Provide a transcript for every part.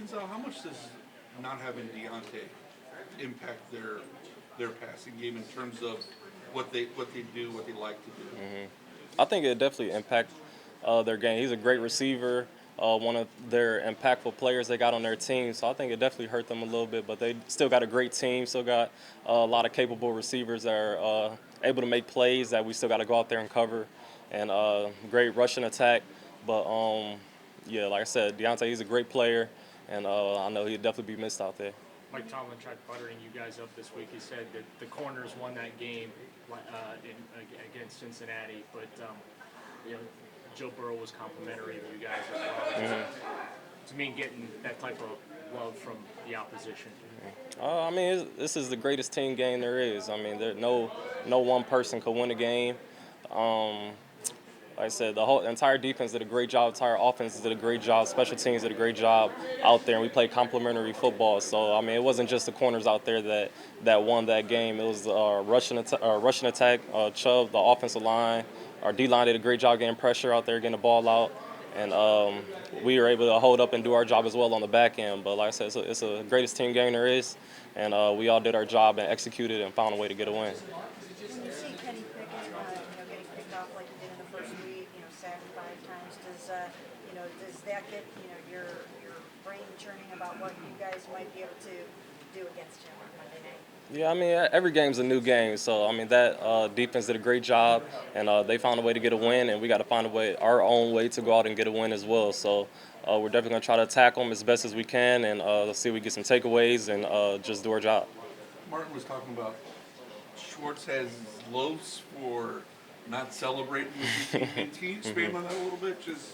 Denzel, how much does not having Deontay impact their passing game in terms of what they do, what they like to do? I think it definitely impact their game. He's a great receiver, one of their impactful players they got on their team. So I think it definitely hurt them a little bit. But they still got a great team. Still got a lot of capable receivers that are able to make plays that we still got to go out there and cover, and great rushing attack. But yeah, like I said, Deontay, he's a great player, and I know he'd definitely be missed out there. Mike Tomlin tried buttering you guys up this week. He said that the corners won that game against Cincinnati, but you know, Joe Burrow was complimentary of you guys as well. To me, getting that type of love from the opposition. I mean, this is the greatest team game there is. I mean, no one person could win a game. Um, like I said, the entire defense did a great job. Entire offense did a great job. Special teams did a great job out there, and we played complementary football. So I mean, it wasn't just the corners out there that won that game. It was rushing attack, Chubb, the offensive line. Our D line did a great job getting pressure out there, getting the ball out, and we were able to hold up and do our job as well on the back end. But like I said, it's the greatest team game there is, and we all did our job and executed and found a way to get a win. When you see Kenny Pickett, getting picked off like he did in the first week, sacked 5 times, does that get, your brain churning about what you guys might be able to do against him on Monday night? Yeah, I mean, every game's a new game. So, I mean, that defense did a great job, and they found a way to get a win, and we got to find our own way to go out and get a win as well. So, we're definitely going to try to attack them as best as we can, and let's see if we get some takeaways and just do our job. Martin was talking about Schwartz has lows for not celebrating with his team. Can you expand on that a little bit? Just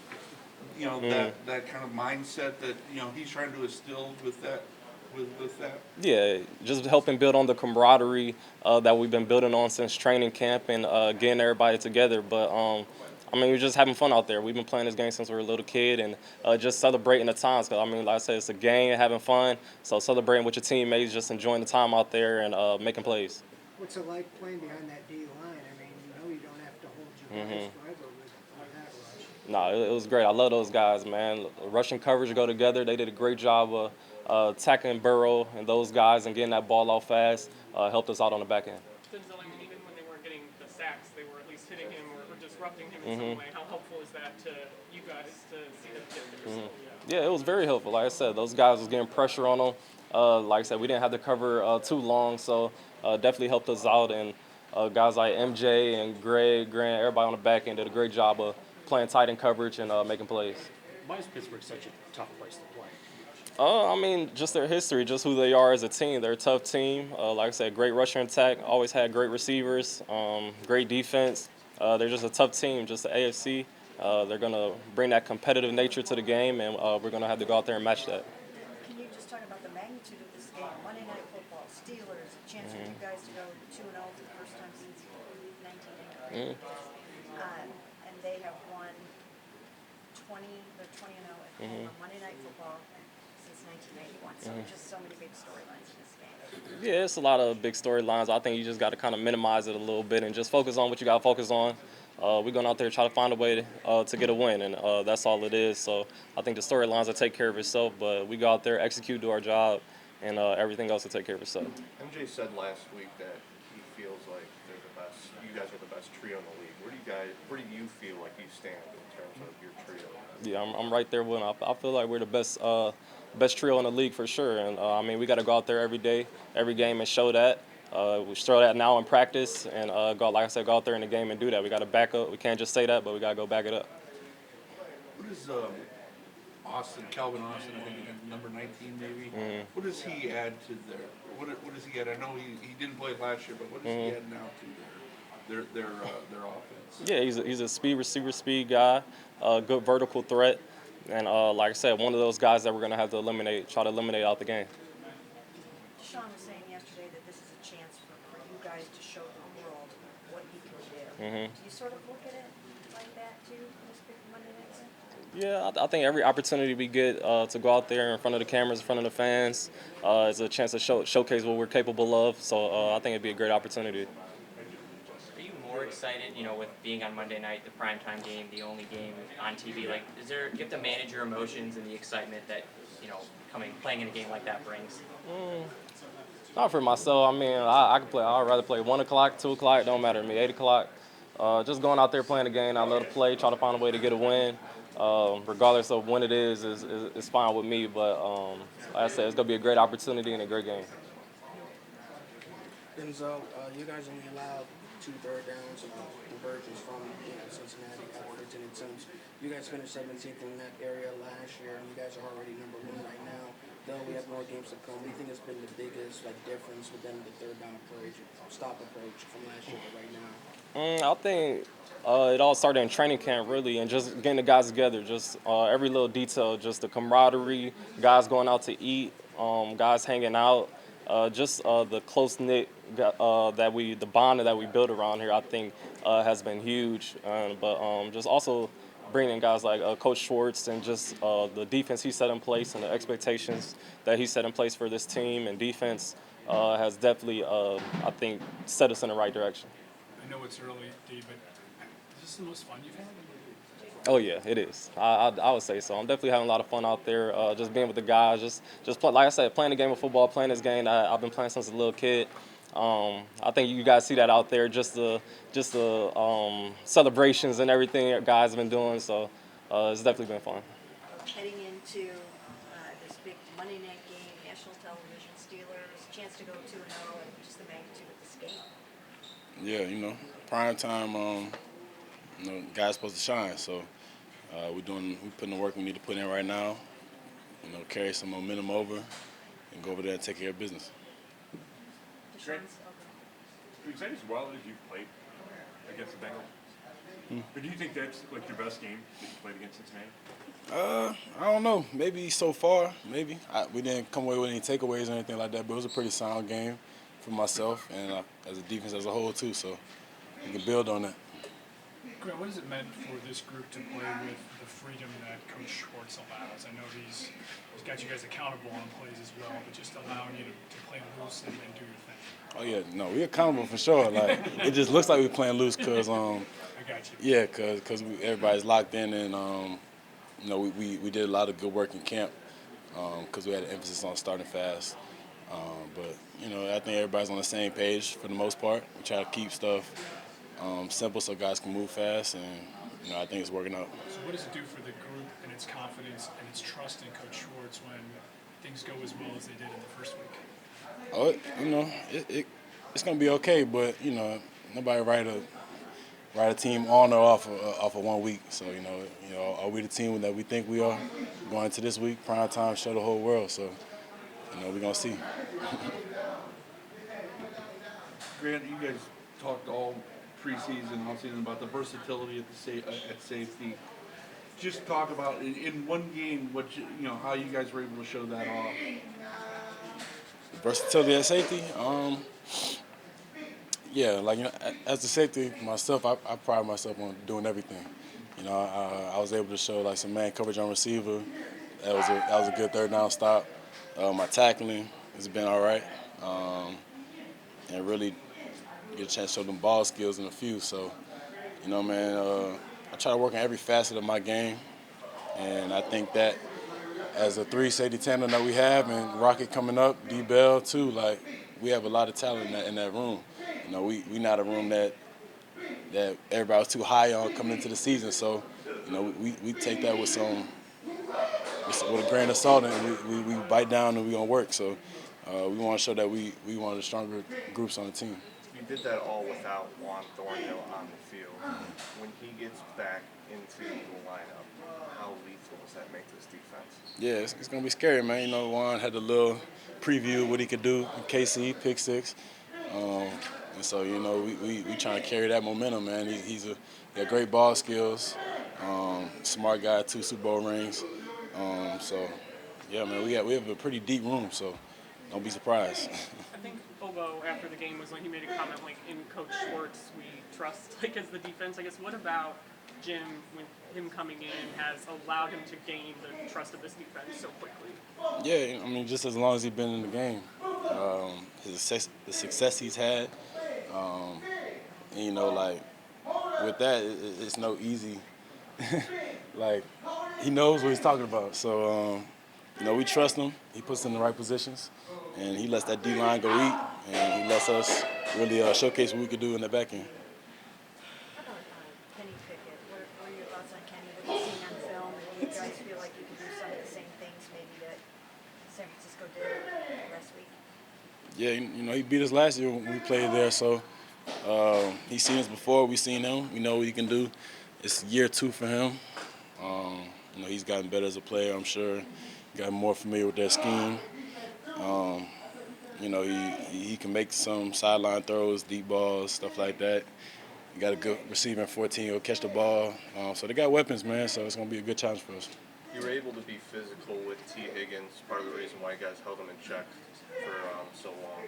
that kind of mindset that he's trying to instill with that. With that. Yeah, just helping build on the camaraderie that we've been building on since training camp and getting everybody together. But I mean, we're just having fun out there. We've been playing this game since we were a little kid, and just celebrating the times. Cause I mean, like I said, it's a game, having fun. So celebrating with your teammates, just enjoying the time out there and making plays. What's it like playing behind that D line? I mean, you don't have to hold your guys forever with that rush. No, it was great. I love those guys, man. Rush and coverage go together. They did a great job of attacking Burrow and those guys and getting that ball out fast. Helped us out on the back end. Denzel, I mean, even when they weren't getting the sacks, they were at least hitting him or disrupting him in some way. How helpful is that to you guys to see them get the result? Yeah, it was very helpful. Like I said, those guys was getting pressure on them. Like I said, we didn't have to cover too long, so definitely helped us out. And guys like MJ and Grant, everybody on the back end did a great job of playing tight end coverage and making plays. Why is Pittsburgh such a tough place to play? I mean, just their history, just who they are as a team. They're a tough team. Like I said, great rushing attack, always had great receivers, great defense. They're just a tough team, just the AFC. They're going to bring that competitive nature to the game, and we're going to have to go out there and match that. Can you just talk about the magnitude of this game? Monday Night Football, Steelers, a chance for you guys to go 2-0 for the first time since 1980. And they have won 20-0 at home on Monday Night Football since 1991. So just so many big storylines in this game. Yeah, it's a lot of big storylines. I think you just got to kind of minimize it a little bit and just focus on what you got to focus on. We're going out there to try to find a way to get a win, and that's all it is. So I think the storylines will take care of itself, but we go out there, execute, do our job, and everything else will take care of itself. MJ said last week that he feels like they're the best. You guys are the best trio in the league. Where do you feel like you stand in terms of your trio? Yeah, I'm right there with him. I feel like we're the best trio in the league for sure. And I mean, we got to go out there every day, every game, and show that. We show that now in practice, and like I said, go out there in the game and do that. We got to back up. We can't just say that, but we got to go back it up. What is Calvin Austin? I think number 19 maybe. What does he add to their? What does he add? I know he didn't play last year, but what does he add now to their offense? Yeah, he's a speed receiver, speed guy, good vertical threat, and like I said, one of those guys that we're gonna have to try to eliminate out the game. Sean was saying yesterday that this is a chance for you guys to show the world what he can do. Do you sort of look at it like that too, this big Monday night game? Yeah, I think every opportunity we get to go out there in front of the cameras, in front of the fans, is a chance to showcase what we're capable of. So I think it'd be a great opportunity. Are you more excited, with being on Monday night, the primetime game, the only game on TV? Like, do you have to manage your emotions and the excitement that playing in a game like that brings? Not for myself. I mean, I can play. I'd rather play 1 o'clock, 2 o'clock. Don't matter to me. 8 o'clock. Just going out there playing the game. I love to play. Try to find a way to get a win. Regardless of when it is fine with me. But like I said, it's gonna be a great opportunity and a great game. Denzel, you guys only allowed 2 third downs conversions from Cincinnati afterwards, and it seems you guys finished 17th in that area last year, and you guys are already number 1 right now. Though we have more games to come, what do you think has been the biggest difference within the third down approach, stop approach from last year to right now? I think it all started in training camp, really, and just getting the guys together. Just every little detail, just the camaraderie, guys going out to eat, guys hanging out, just the close knit the bond that we build around here. I think has been huge, but just also bringing in guys like Coach Schwartz and just the defense he set in place and the expectations that he set in place for this team and defense has definitely, I think, set us in the right direction. I know it's early, D, but is this the most fun you've had? Oh yeah, it is. I would say so. I'm definitely having a lot of fun out there. Just being with the guys, just play, like I said, playing the game of football, playing this game that I've been playing since a little kid. I think you guys see that out there, just the celebrations and everything that guys have been doing. So it's definitely been fun. Heading into this big Monday night game, national television, Steelers, chance to go 2-0, and just the magnitude of this game. Yeah, prime time. Guys supposed to shine. So we're putting the work we need to put in right now. Carry some momentum over and go over there and take care of business. Deshaun's Are you excited as well as you've played against the Bengals? Or do you think that's like your best game that you played against Cincinnati? I don't know. Maybe so far. Maybe we didn't come away with any takeaways or anything like that. But it was a pretty sound game for myself and as a defense as a whole too. So we can build on that. Grant, what has it meant for this group to play with the freedom that Coach Schwartz allows? I know he's got you guys accountable on plays as well, but just allowing you to play loose and do your thing. Oh yeah, no, we're accountable for sure. Like it just looks like we're playing loose because I got you. yeah, because everybody's locked in and we did a lot of good work in camp because we had an emphasis on starting fast. But I think everybody's on the same page for the most part. We try to keep stuff simple so guys can move fast, and I think it's working out. So what does it do for the group and its confidence and its trust in Coach Schwartz when things go as well as they did in the first week? Oh, it's gonna be okay, but nobody write a team on or off of 1 week. So are we the team that we think we are going into this week? Prime time, show the whole world. So we're gonna see. Grant, you guys talked all preseason, offseason about the versatility at safety. Just talk about in one game how you guys were able to show that off. Versatility at safety. Yeah, as a safety myself, I pride myself on doing everything. I was able to show some man coverage on receiver. That was a good third down stop. My tackling has been all right, and really get a chance to show them ball skills in a few. So, I try to work on every facet of my game, and I think that as a 3 safety tandem that we have, and Rocket coming up, D Bell too, we have a lot of talent in that room. We not a room that everybody was too high on coming into the season. So, we take that with a grain of salt, and we bite down and we gonna work. So, we want to show that we one of the stronger groups on the team. You did that all without Juan Thornhill on the field. When he gets back into the lineup, how lethal does that make this defense? Yeah, it's going to be scary, man. Juan had a little preview of what he could do in KC, pick 6. And so, we trying to carry that momentum, man. He's got great ball skills, smart guy, 2 Super Bowl rings. So, yeah, man, we have a pretty deep room, so don't be surprised. I think Bobo, after the game, he made a comment in Coach Schwartz, we trust as the defense. I guess what about Jim, with him coming in, has allowed him to gain the trust of this defense so quickly? Yeah, just as long as he's been in the game, the success he's had, with that, it's no easy. He knows what he's talking about. So, we trust him. He puts us in the right positions, and he lets that D-line go eat, and he lets us really showcase what we can do in the back end. How about Kenny Pickett? What are your thoughts on Kenny? What you've seen on film, and do you guys feel like you can do some of the same things maybe that San Francisco did last week? Yeah, he beat us last year when we played there, so he's seen us before. We've seen him. We know what he can do. It's year 2 for him. He's gotten better as a player, I'm sure. Got more familiar with their scheme. He can make some sideline throws, deep balls, stuff like that. He got a good receiver in 14. He'll catch the ball. So they got weapons, man, so it's going to be a good challenge for us. You were able to be physical with T. Higgins, part of the reason why you guys held him in check for so long.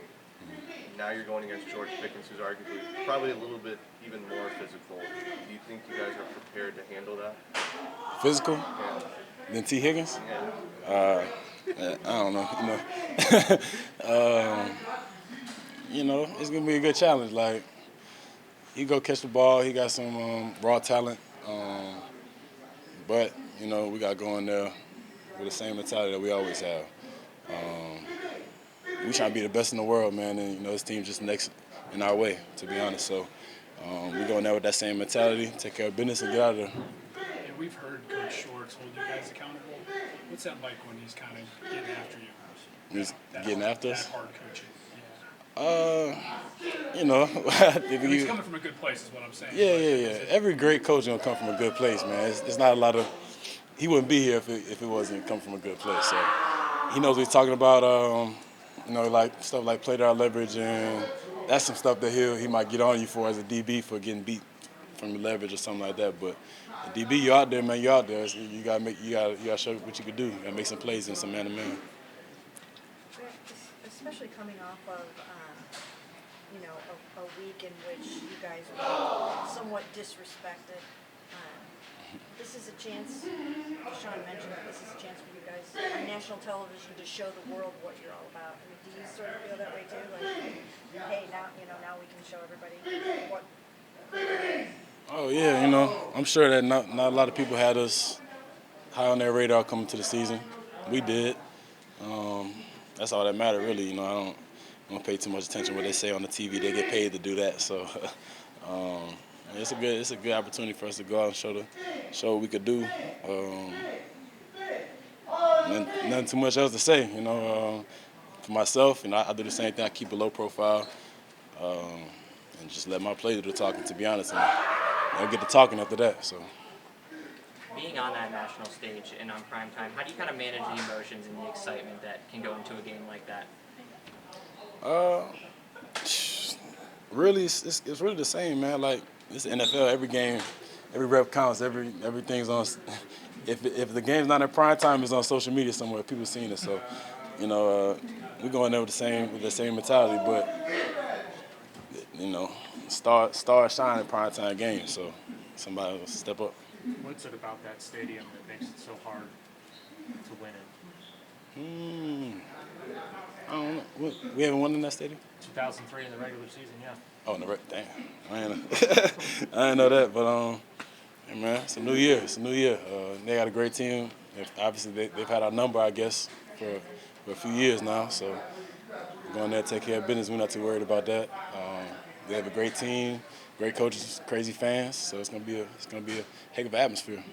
Now you're going against George Pickens, who's arguably probably a little bit even more physical. Do you think you guys are prepared to handle that? Physical? Yeah. Than T. Higgins? Yeah. I don't know. It's gonna be a good challenge. Like, he go catch the ball. He got some raw talent, but we got to go in there with the same mentality that we always have. We trying to be the best in the world, man, and this team's just next in our way, to be honest. So we go in there with that same mentality, take care of business, and get out of there. And we've heard Coach Schwartz hold you guys accountable. What's that like when he's kind of getting after you? He's getting after us? That hard coaching. He's coming from a good place is what I'm saying. Yeah. Every great coach gonna come from a good place, man. It's not a lot of. He wouldn't be here if it wasn't come from a good place. So he knows what he's talking about. Like stuff like play to our leverage, and that's some stuff that he might get on you for as a DB for getting beat from the leverage or something like that. But DB, you're out there, man. You're out there. You gotta show what you can do. You gotta make some plays in some man-to-man. Especially coming off of a week in which you guys were somewhat disrespected. This is a chance, Sean mentioned that this is a chance for you guys on national television to show the world what you're all about. I mean, do you sort of feel that way too? Like, hey, now we can show everybody what. Oh yeah, I'm sure that not a lot of people had us high on their radar coming to the season. We did. That's all that mattered, really. I don't pay too much attention to what they say on the TV. They get paid to do that, so it's a good opportunity for us to go out and show what we could do. Nothing too much else to say, For myself, I do the same thing. I keep a low profile and just let my play do the talking. To be honest, and I'll get to talking after that. So. Being on that national stage and on prime time, how do you kind of manage the emotions and the excitement that can go into a game like that? Really, it's really the same, man. Like, it's the NFL. Every game, every rep counts. Everything's on. If the game's not in prime time, it's on social media somewhere. People seeing it. So, we go in there with the same mentality. But stars shine in prime time games. So somebody will step up. What's it about that stadium that makes it so hard to win it? I don't know. We haven't won in that stadium? 2003 in the regular season, yeah. Oh, damn. I didn't know that, but hey, man, it's a new year. They got a great team. Obviously, they've had our number, I guess, for a few years now. So we're going there to take care of business. We're not too worried about that. They have a great team, great coaches, crazy fans. So it's gonna be a heck of an atmosphere.